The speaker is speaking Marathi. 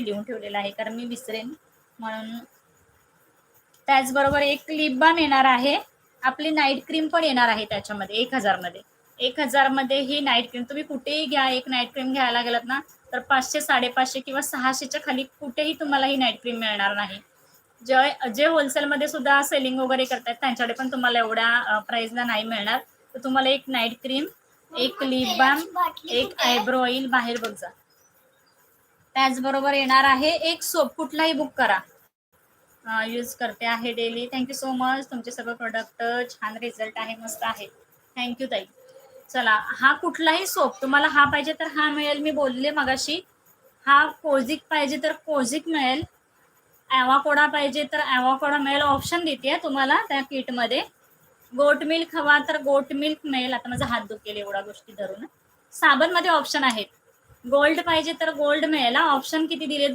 लिहून ठेवलेलं आहे कारण मी विसरेन म्हणून. त्याचबरोबर एक लिप बाम येणार आहे, आपली नाईट क्रीम पण येणार आहे त्याच्यामध्ये 1000 मध्ये. 1000 मध्ये ही नाईट क्रीम तुम्ही कुठेही घ्या, एक नाईट क्रीम घ्यायला गेलात ना तर 500 550 किंवा 600च्या खाली कुठेही तुम्हाला ही नाईट क्रीम मिळणार नाही. जे होलसेलमध्ये सुद्धा सेलिंग वगैरे करतात त्यांच्याकडे पण तुम्हाला एवढ्या प्राइसला नाही मिळणार. तर तुम्हाला एक नाईट क्रीम, एक लिप बाम, एक आयब्रो ऑइल बाहेर बघ जा. त्याचबरोबर येणार आहे एक सोप, कुठलाही बुक करा. यूज करते आहे डेली. Thank you so much. तुमचे सगळं प्रोडक्ट छान रिझल्ट आहे, मस्त आहे. थँक्यू ताई. चला, हा कुठलाही सोप तुम्हाला हा पाहिजे तर हा मिळेल, मी बोलले मगाशी. हा कोजिक पाहिजे तर कोजिक मिळेल, ॲवाकोडा पाहिजे तर ॲवाकोडा मिळेल, ऑप्शन देते तुम्हाला त्या किटमध्ये. गोट मिल्क हवा तर गोट मिल्क मिळेल. आता माझा हात दुखेल एवढ्या गोष्टी धरून. साबणमध्ये ऑप्शन आहेत. गोल्ड पाहिजे तर गोल्ड मिळेल. ऑप्शन किती दिलेत